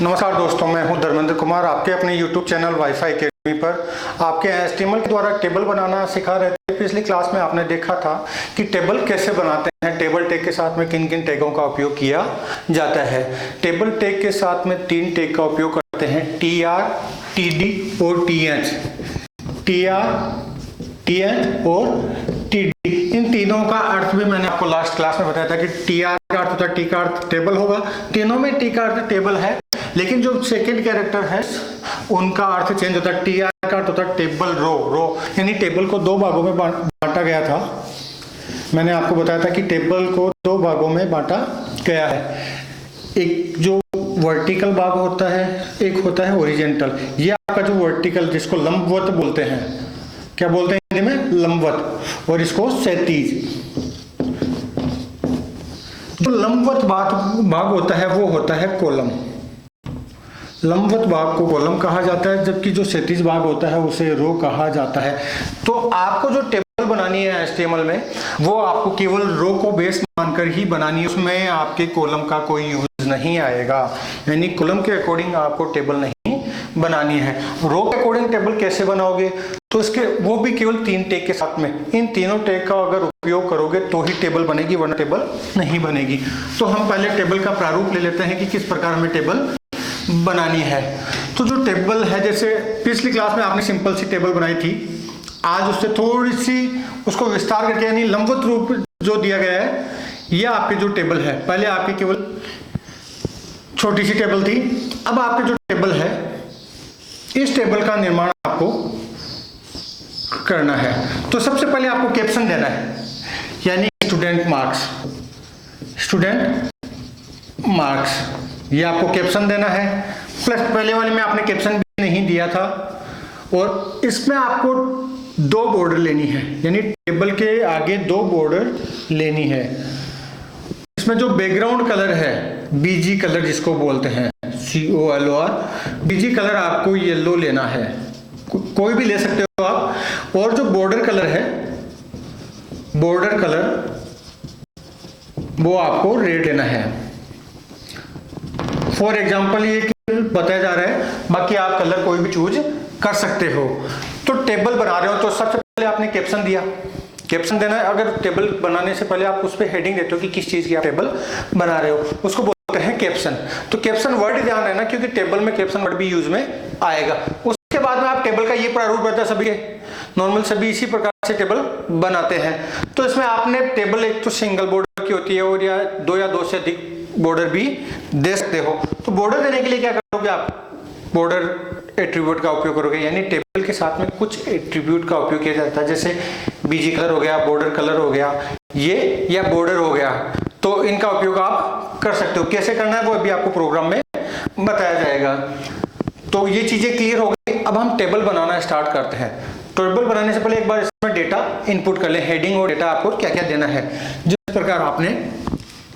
नमस्कार दोस्तों, मैं हूं धर्मेंद्र कुमार, आपके अपने YouTube चैनल वाईफाई अकेडमी पर आपके HTML के द्वारा टेबल बनाना सिखा रहे थे। पिछली क्लास में आपने देखा था कि टेबल कैसे बनाते हैं, टेबल टैग के साथ में किन किन टैगों का उपयोग किया जाता है। टेबल टैग के साथ में 3 टैग का उपयोग करते हैं, TR, TD और TH। TR, TH और TD, इन तीनों का अर्थ भी मैंने आपको लास्ट क्लास में बताया था कि TR का अर्थ होता है, T का अर्थ टेबल होगा, तीनों में T का अर्थ टेबल है, लेकिन जो सेकंड कैरेक्टर है उनका अर्थ चेंज होता है। TR का अर्थ होता है टेबल रो, यानी टेबल को 2 भागों में बांटा गया था। मैंने आपको बताया था कि टेबल को 2 भागों में बांटा गया है, एक जो वर्टिकल भाग होता है, एक होता है हॉरिजॉन्टल। ये आपका जो वर्टिकल, जिसको लंबवत बोलते हैं, क्या बोलते हैं हिंदी में? लंबवत, और इसको क्षैतिज। जो लंबवत भाग होता है वो होता है कॉलम। लंबवत भाग को कॉलम कहा जाता है, जबकि जो क्षैतिज भाग होता है उसे रो कहा जाता है। तो आपको जो टेबल बनानी है HTML में, वो आपको केवल रो को बेस मानकर ही बनानी है, उसमें आपके कॉलम का कोई यूज नहीं आएगा। यानी कॉलम के अकॉर्डिंग आपको टेबल नहीं बनानी है। रो के अकॉर्डिंग टेबल कैसे बनाओगे? तो इसके वो भी केवल 3 टैग के साथ में, इन तीनों टैग का अगर उपयोग करोगे तो ही टेबल बनेगी, वरना टेबल नहीं बनेगी। तो हम पहले टेबल का प्रारूप ले लेते हैं कि किस प्रकार में टेबल बनानी है। तो जो टेबल है, जैसे पिछली क्लास में आपने सिंपल सी टेबल बनाई थी, आज उससे थोड़ी सी उसको विस्तार करके, यानी लंबवत रूप जो दिया गया है, यह आपकी जो टेबल है। पहले आपकी केवल छोटी सी टेबल थी, अब आपकी जो टेबल है, इस टेबल का निर्माण आपको करना है। तो सबसे पहले आपको कैप्शन देना है, यानी स्टूडेंट मार्क्स, ये आपको कैप्शन देना है। प्लस पहले वाले में आपने कैप्शन भी नहीं दिया था, और इसमें आपको 2 बॉर्डर लेनी है, यानी टेबल के आगे 2 बॉर्डर लेनी है। इसमें जो बैकग्राउंड कलर है, BG कलर जिसको बोलते हैं, COLOR, BG कलर आपको येलो लेना है, कोई भी ले सकते हो आप। और जो बॉर्डर कलर है, बॉर्डर कलर वो आपको रेड लेना है। फॉर एग्जाम्पल ये बताया जा रहा है, बाकी आप कलर कोई भी चूज कर सकते हो। तो टेबल बना रहे हो तो सबसे पहले आपने कैप्शन दिया। कैप्शन देना है, अगर टेबल बनाने से पहले आप उस पर हेडिंग देते हो कि किस चीज की आप टेबल बना रहे हो, उसको बोलते हैं कैप्शन। तो कैप्शन वर्ड ध्यान रहना, क्योंकि टेबल में कैप्शन वर्ड भी यूज में आएगा। उसके बाद में आप टेबल का ये प्रारूप रहता है, सभी नॉर्मल सभी इसी प्रकार से टेबल बनाते हैं। तो इसमें आपने टेबल एक तो सिंगल बॉर्डर की होती है, और या 2 से अधिक बॉर्डर भी दे सकते हो। तो बॉर्डर देने के लिए क्या करोगे आप? बॉर्डर एट्रीब्यूट का उपयोग करोगे, यानी टेबल के साथ में कुछ एट्रीब्यूट का उपयोग किया जाता है, जैसे BG कलर हो गया, बॉर्डर कलर हो गया, ये या बॉर्डर हो गया। तो इनका उपयोग आप कर सकते हो। कैसे करना है वो अभी आपको प्रोग्राम में बताया जाएगा। तो ये चीजें क्लियर हो गई। अब हम टेबल बनाना स्टार्ट करते हैं। टेबल बनाने से पहले एक बार इसमें डेटा इनपुट कर ले, हेडिंग और डेटा आपको क्या क्या देना है। जिस प्रकार आपने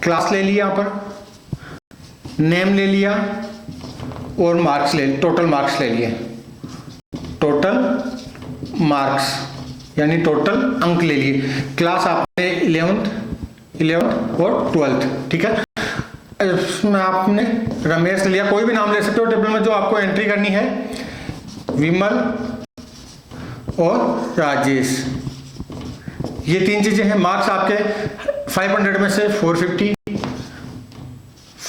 क्लास ले लिया, यहाँ पर नेम ले लिया और मार्क्स ले, टोटल मार्क्स ले लिए, टोटल मार्क्स यानी टोटल अंक ले लिए। क्लास आपने 11th और 12th, ठीक है। इसमें आपने रमेश ले लिया, कोई भी नाम ले सकते हो टेबल में। जो आपको एंट्री करनी है, विमल और राजेश, ये 3 चीजें हैं। मार्क्स आपके 500 में से 450,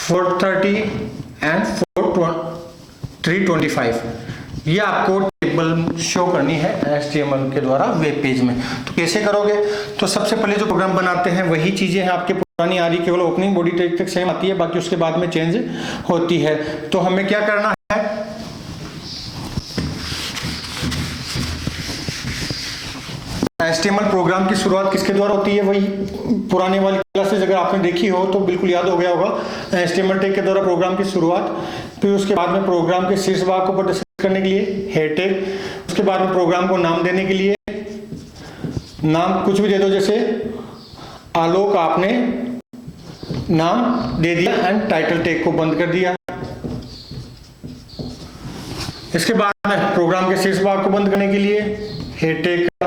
430 एंड 325, ये आपको टेबल शो करनी है HTML के द्वारा वेब पेज में। तो कैसे करोगे? तो सबसे पहले जो प्रोग्राम बनाते हैं वही चीजें हैं आपके पुरानी आ रही, केवल ओपनिंग बॉडी टैग तक सेम आती है, बाकी उसके बाद में चेंज होती है। तो हमें क्या करना है? HTML प्रोग्राम की शुरुआत किसके द्वारा होती है? वही पुराने वाली क्लासेस अगर आपने देखी हो तो बिल्कुल याद हो गया होगा। HTML टैग के द्वारा प्रोग्राम की शुरुआत, फिर उसके बाद में प्रोग्राम के शीर्ष भाग को प्रदर्शित करने के लिए हेड टैग, उसके बाद में प्रोग्राम को नाम देने के लिए नाम कुछ भी दे दो, जैसे आलोक आपने नाम दे दिया एंड टाइटल टैग को बंद कर दिया। इसके बाद में प्रोग्राम के शीर्ष भाग को बंद करने के लिए हेड टैग का,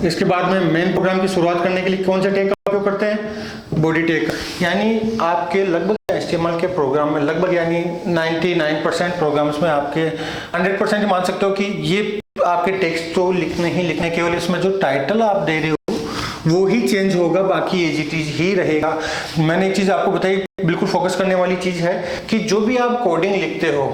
इसके बाद में मेन प्रोग्राम की शुरुआत करने के लिए कौन से टैग का उपयोग करते हैं? Body tag. यानी आपके लगभग HTML के प्रोग्राम में लगभग यानी 99% प्रोग्राम्स में आपके 100% मान सकते हो कि ये आपके टेक्स्ट तो लिखने ही लिखने, केवल इसमें जो टाइटल आप दे रहे हो वो ही चेंज होगा, बाकी एज इट इज ही रहेगा। मैंने एक चीज़ आपको बताई, बिल्कुल फोकस करने वाली चीज़ है कि जो भी आप कोडिंग लिखते हो,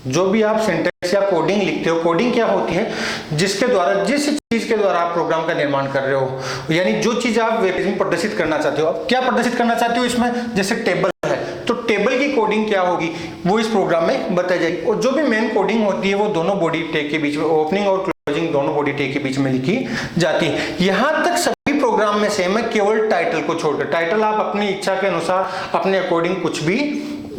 जो भी आप सिंटैक्स या कोडिंग लिखते हो, कोडिंग क्या होती है, जिसके द्वारा, जिस चीज के द्वारा आप प्रोग्राम का निर्माण कर रहे हो, यानी जो चीज आप वेब पेज में प्रदर्शित करना चाहते हो। अब क्या प्रदर्शित करना चाहते हो इसमें, जैसे टेबल है तो टेबल की कोडिंग क्या होगी वो इस प्रोग्राम में बताई जाएगी। और जो भी मेन कोडिंग होती है वो दोनों बॉडी टैग के बीच में, ओपनिंग और क्लोजिंग दोनों बॉडी टैग के बीच में लिखी जाती है। यहां तक सभी प्रोग्राम में सेम है, केवल टाइटल को छोड़कर। टाइटल आप अपनी इच्छा के अनुसार अपने अकॉर्डिंग कुछ भी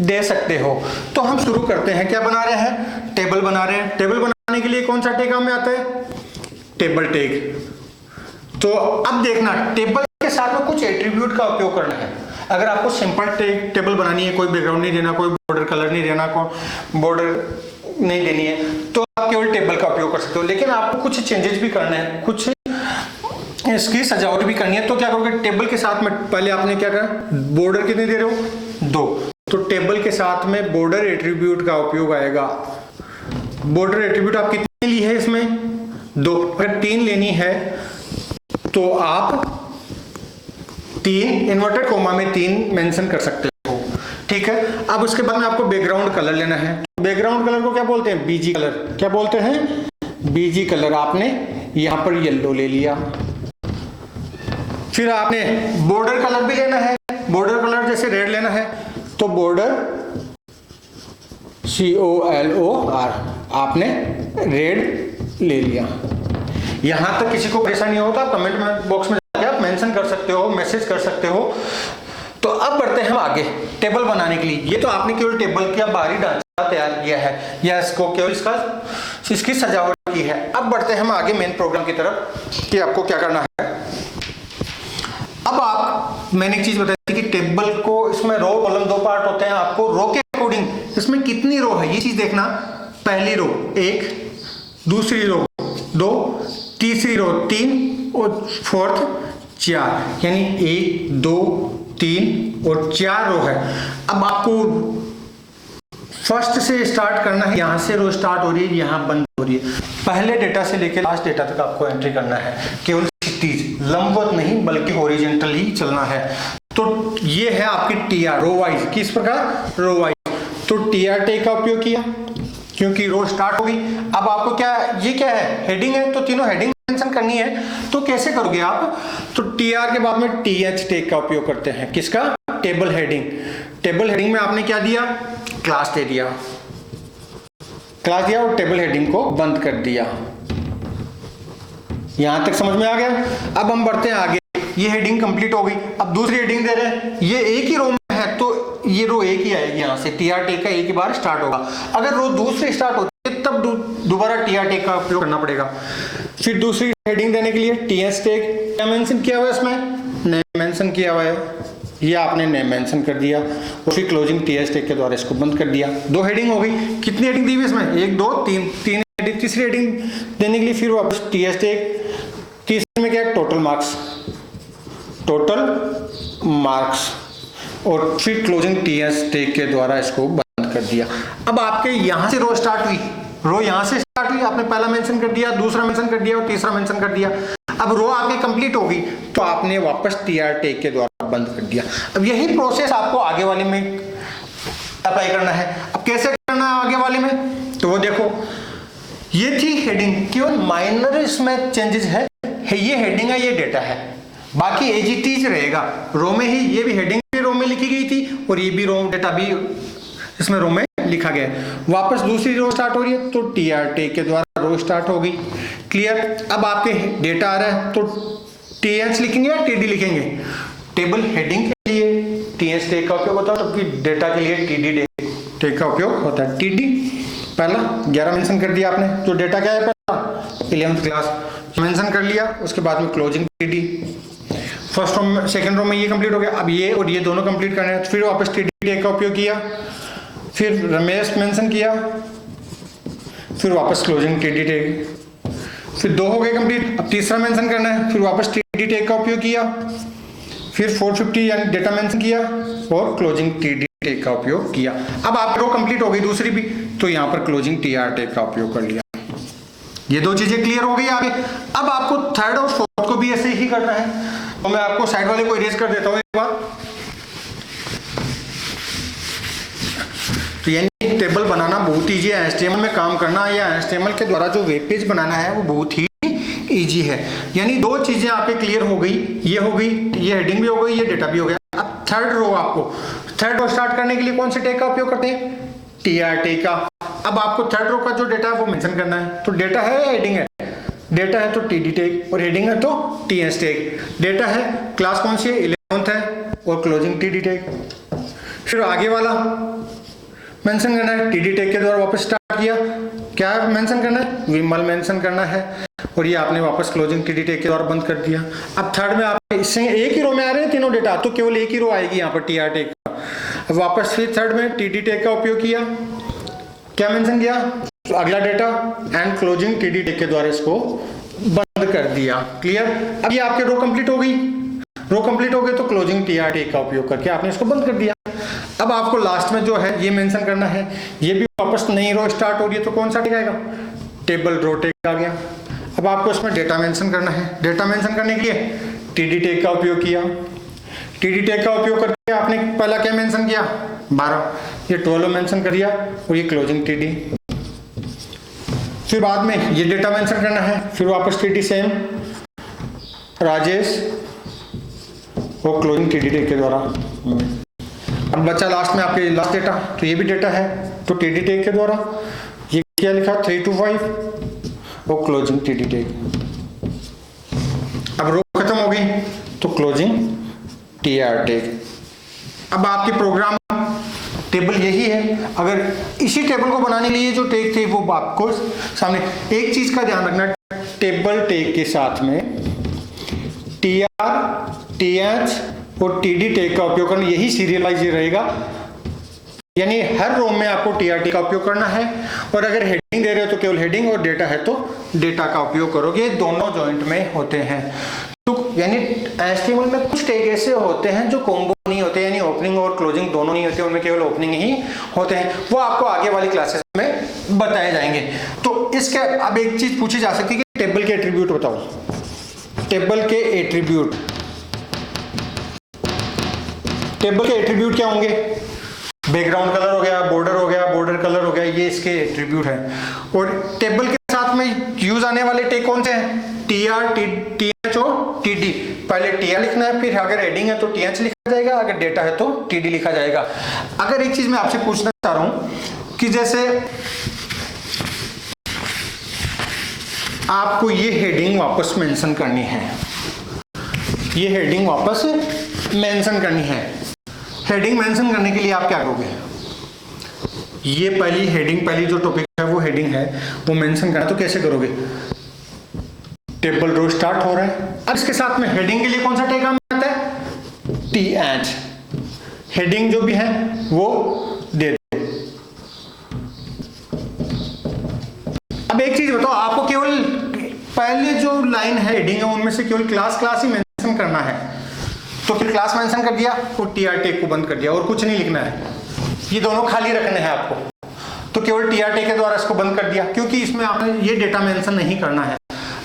दे सकते हो। तो हम शुरू करते हैं, क्या बना रहे हैं, टेबल बना रहे हैं। टेबल बनाने के लिए कौन सा टैग में आता है, टेबल टैग। तो अब देखना, टेबल के साथ में कुछ एट्रीब्यूट का उपयोग करना है। अगर आपको सिंपल टेबल बनानी है, कोई बैकग्राउंड नहीं देना, कोई बॉर्डर कलर नहीं देना, कोई बॉर्डर नहीं देनी है, तो आप केवल टेबल का उपयोग कर सकते हो। लेकिन आपको कुछ चेंजेस भी करने हैं, कुछ इसकी सजावट भी करनी है। तो क्या करोगे, टेबल के साथ में पहले आपने क्या करा, बॉर्डर कितने दे रहे हो, 2, तो टेबल के साथ में बॉर्डर एट्रीब्यूट का उपयोग आएगा। बॉर्डर एट्रीब्यूट आप कितने ली है इसमें, 2। अगर 3 लेनी है तो आप 3 इन्वर्टेड कोमा में 3 मेंशन कर सकते हो, ठीक है। अब उसके बाद में आपको बैकग्राउंड कलर लेना है। बैकग्राउंड कलर को क्या बोलते हैं, बीजी कलर। क्या बोलते हैं, बीजी कलर। आपने यहां पर येलो ले लिया। फिर आपने बॉर्डर कलर भी लेना है। बॉर्डर कलर जैसे रेड लेना है तो बॉर्डर COLOR आपने रेड ले लिया। यहां तक किसी को परेशानी हो तो आप कमेंट में बॉक्स में जाके आप मेंशन कर सकते हो, मैसेज कर सकते हो। तो अब बढ़ते हैं हम आगे टेबल बनाने के लिए। ये तो आपने केवल टेबल का बाहरी ढांचा तैयार किया है या इसको केवल इसकी सजावट की है। अब बढ़ते हैं हम आगे मेन प्रोग्राम की तरफ कि आपको क्या करना है। अब मैंने एक चीज बताई थी कि टेबल को, इसमें रो कॉलम 2 पार्ट होते हैं। आपको रो के अकॉर्डिंग इसमें कितनी रो है ये चीज देखना। पहली रो 1, दूसरी रो 2, तीसरी रो 3 और फोर्थ 4, यानी 1, 2, 3 और 4 रो है। अब आपको फर्स्ट से स्टार्ट करना है, यहां से रो स्टार्ट हो रही है, यहां बंद हो रही है। पहले डेटा से लेकर लास्ट डेटा तक आपको एंट्री करना है, केवल क्षितिज, लंबवत नहीं बल्कि हॉरिजॉन्टल ही चलना है। तो ये है आपकी TR, रो वाइज। किस प्रकार, रो वाइज। तो TR टैग का उपयोग किया क्योंकि रो स्टार्ट होगी। अब आपको क्या, ये क्या है, हेडिंग है, तो तीनों हेडिंग मेंशन करनी है। तो कैसे करोगे आप, तो TR के बाद में TH टैग का उपयोग करते हैं। किसका, टेबल हेडिंग। टेबल हेडिंग में आपने क्या दिया, क्लास दे दिया, क्लास दिया और टेबल हेडिंग को बंद कर दिया। यहां तक समझ में आ गया। अब हम बढ़ते हैं आगे। ये हेडिंग कंप्लीट हो गई। अब दूसरी हेडिंग दे रहे हैं, ये एक ही रो में है तो ये रो एक ही आएगी, यहां से TR टैग का एक ही बार स्टार्ट होगा। अगर रो दूसरी स्टार्ट होती है तब दोबारा TR टैग का उपयोग करना पड़ेगा। फिर दूसरी हेडिंग देने के लिए TH टैग, क्या मेंशन किया हुआ है इसमें, नेम मेंशन किया हुआ है, ये आपने नेम मेंशन कर दिया और फिर क्लोजिंग TH टैग के द्वारा इसको बंद कर दिया। 2 हेडिंग हो गई। कितनी हेडिंग दी हुई इसमें, 1, 2, 3 हेडिंग। तीसरी हेडिंग देने के लिए फिर वापस TH टैग। तीसरे में क्या है, टोटल मार्क्स और फिर क्लोजिंग TH टैग के द्वारा इसको बंद कर दिया। अब आपके यहां से रो स्टार्ट हुई, रो यहां से स्टार्ट हुई, आपने पहला मेंशन कर दिया, दूसरा मेंशन कर दिया और तीसरा मेंशन कर दिया। अब रो आपकी कंप्लीट होगी तो आपने वापस TR टैग के द्वारा बंद कर दिया। अब यही प्रोसेस आपको आगे वाले में अप्लाई करना है। अब कैसे करना है आगे वाले में, तो वो देखो, ये थी हेडिंग, केवल माइनर इसमें चेंजेस है। ये हेडिंग है, ये डेटा है, बाकी एज इट इज रहेगा। रो में ही, ये भी हेडिंग भी रो में लिखी गई थी और ये भी रो, डेटा भी इसमें रो में लिखा गया है। वापस दूसरी रो स्टार्ट हो रही है तो TR टैग के द्वारा रो स्टार्ट होगी। क्लियर। अब आपके डेटा आ रहा है तो TH लिखेंगे या TD लिखेंगे। टेबल हेडिंग के लिए TH टैग का उपयोग होता है, तो डेटा के लिए TD टैग का उपयोग होता है। TD पहला 11 मेंशन कर दिया आपने, तो डेटा क्या है, पहला 11th क्लास मेंशन कर लिया। उसके बाद में क्लोजिंग TD। फर्स्ट रो में, सेकंड रो में ये कंप्लीट हो गया। अब ये और ये दोनों कंप्लीट करने हैं, फिर वापस TD टैग का उपयोग किया, फिर रमेश मेंशन किया, फिर वापस क्लोजिंग TD टैग। फिर 2 हो गए कंप्लीट। अब तीसरा मेंशन करना है, फिर वापस TD टैग का उपयोग किया, फिर 450 यानी डेटा मेंशन किया और क्लोजिंग TD टैग का उपयोग किया। अब आप रो कंप्लीट हो गई दूसरी भी, तो यहाँ पर क्लोजिंग TR टैग का उपयोग कर लिया। ये दो चीजें क्लियर हो गई आगे। अब आपको थर्ड और फोर्थ को भी ऐसे ही करना है, तो मैं आपको साइड वाले को इरेज कर देता हूँ एक बार। तो यानी टेबल बनाना बहुत ईजी है, HTML में काम करना या HTML के द्वारा जो वेब पेज बनाना है वो बहुत ही ईजी है। यानी दो चीजें आपके क्लियर हो गई, ये हो गई, ये हेडिंग भी हो गई, ये डेटा भी हो गया। अब थर्ड रो, आपको थर्ड रो स्टार्ट करने के लिए कौन से टैग का उपयोग करते हैं? TR टैग का। अब आपको थर्ड रो का जो डेटा है वो मेंशन करना है। तो डेटा है या हेडिंग है? डेटा है तो TD टैग, और हेडिंग है तो TS टैग। डेटा है, क्लास कौन सी है? 11th है, और क्लोजिंग TD टैग। फिर आगे वाला मेंशन करना है, TD टैग के द्वारा वापस स्टार्ट किया, क्या मेंशन करना है? विमल मेंशन करना है, और ये आपने वापस क्लोजिंग TD टैग के द्वारा बंद कर दिया। अब थर्ड में आप इससे एक ही रो में आ रहे हैं तीनों डेटा, तो केवल एक ही रो आएगी यहाँ पर TR टैग का। अब वापस फिर थर्ड में TD टैग का उपयोग किया, क्या मेंशन किया? तो अगला data and closing TD tag के द्वारा इसको बंद कर दिया। क्लियर? अब ये आपके रो कंप्लीट हो गई। रो कंप्लीट हो गए तो क्लोजिंग TR टैग का उपयोग करके आपने इसको बंद कर दिया। अब आपको लास्ट में जो है ये मेंशन करना है, ये भी वापस नई रो स्टार्ट हो रही है, तो कौन सा टैग आएगा? टेबल रो टैग आ गया। अब आपको इसमें डेटा मेंशन करना है। डेटा मेंशन करने के लिए TD टैग का उपयोग किया। TD टैग का उपयोग करके आपने पहला क्या मेंशन किया? 12, ये 12 मेंशन कर दिया, और ये क्लोजिंग TD। फिर बाद में ये डेटा मेंशन करना है, फिर वापस TD सेम, राजेश, और क्लोजिंग TD टैग के द्वारा। अब बचा लास्ट में आपके लास्ट डेटा, तो ये भी डेटा है, तो TD टैग के द्वारा ये क्या लिखा? 3 to 5, और क्लोजिंग TD टैग। अब रो खत्म हो गई तो क्लोजिंग TR टैग। अब आपके प्रोग्राम टेबल यही है। अगर इसी टेबल को बनाने के लिए जो टैग थे वो आपको सामने, एक चीज का ध्यान रखना, टेबल टैग के साथ में TR, TH और TD टैग का उपयोग करना, यही सीरियलाइज रहेगा। यानी हर रो में आपको TR टैग का उपयोग करना है, और अगर हेडिंग दे रहे हो तो केवल हेडिंग, और डेटा है तो डेटा का उपयोग करोगे। दोनों जॉइंट में होते हैं। तो यानी HTML में कुछ टैग ऐसे होते हैं जो कॉम्बो नहीं होते, यानी ओपनिंग और क्लोजिंग दोनों नहीं होते, उनमें केवल ओपनिंग ही होते हैं। वो आपको आगे वाली क्लासेस में बताए जाएंगे। तो इसके अब एक चीज पूछी जा सकती है कि टेबल के एट्रीब्यूट बताओ। टेबल के एट्रीब्यूट, टेबल के एट्रीब्यूट क्या होंगे? बैकग्राउंड कलर हो गया, बॉर्डर कलर हो गया, ये इसके एट्रीब्यूट है। और टेबल के साथ में यूज आने वाले टैग कौन से हैं? TR, TH और TD। पहले TR लिखना है, फिर अगर हेडिंग है तो TH लिखा जाएगा, अगर डेटा है तो TD लिखा जाएगा। अगर एक चीज मैं आपसे पूछना चाह रहा हूं कि जैसे आपको ये हेडिंग वापस मेंशन करनी है, ये हेडिंग वापस मेंशन करनी है। हेडिंग मेंशन करने के लिए आप क्या करोगे? ये पहली हेडिंग, पहली जो टॉपिक है वो हेडिंग है, वो मेंशन करना, तो कैसे करोगे? टेबल रो स्टार्ट हो रहा है, अब इसके साथ में हेडिंग के लिए कौन सा टैग आता है? TH। हेडिंग जो भी है वो दे दो। अब एक चीज बताओ, आपको केवल पहले जो लाइन है हेडिंग है उनमें से केवल क्लास ही मेंशन करना है, तो फिर क्लास मेंशन कर दिया और TR टैग को बंद कर दिया, और कुछ नहीं लिखना है। ये दोनों खाली रखने हैं आपको, तो केवल TR टैग के द्वारा इसको बंद कर दिया, क्योंकि इसमें आपने ये डेटा मेंशन नहीं करना है।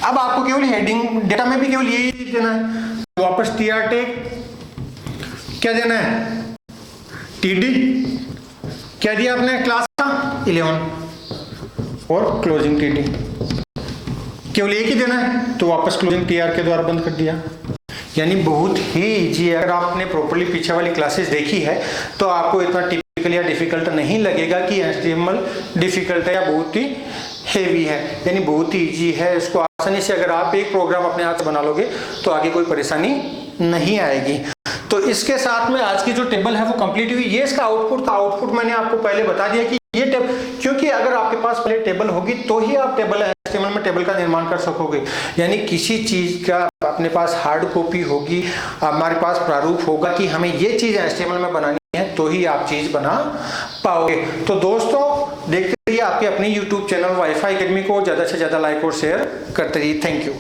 अब आपको केवल हेडिंग, डेटा में भी केवल यही देना है, वापस TR टैग, क्या देना है? TD, क्या दिया आपने क्लास का? 11, और क्लोजिंग TD, केवल एक ही देना है, तो वापस क्लोजिंग TR के द्वारा बंद कर दिया। यानी बहुत ही इजी है। अगर आपने प्रॉपर्ली पीछे वाली क्लासेस देखी है तो आपको इतना टिपिकल या डिफिकल्ट नहीं लगेगा कि HTML डिफिकल्ट है या बहुत ही हेवी है। यानी बहुत ही इजी है। इसको आसानी से अगर आप एक प्रोग्राम अपने हाथ से बना लोगे तो आगे कोई परेशानी नहीं आएगी। तो इसके साथ में आज की जो टेबल है वो कंप्लीट हुई। ये इसका आउटपुट था। आउटपुट मैंने आपको पहले बता दिया कि ये टेबल, क्योंकि अगर आपके पास पहले टेबल होगी तो ही आप टेबल HTML में टेबल का निर्माण कर सकोगे। यानी किसी चीज का अपने पास हार्ड कॉपी होगी, हमारे पास प्रारूप होगा कि हमें ये चीज HTML में बनानी है, तो ही आप चीज बना पाओगे। तो दोस्तों देखते रहिए आपके अपने YouTube चैनल वाईफाई एकेडमी को, ज्यादा से ज्यादा लाइक और शेयर करते रहिए। Thank you.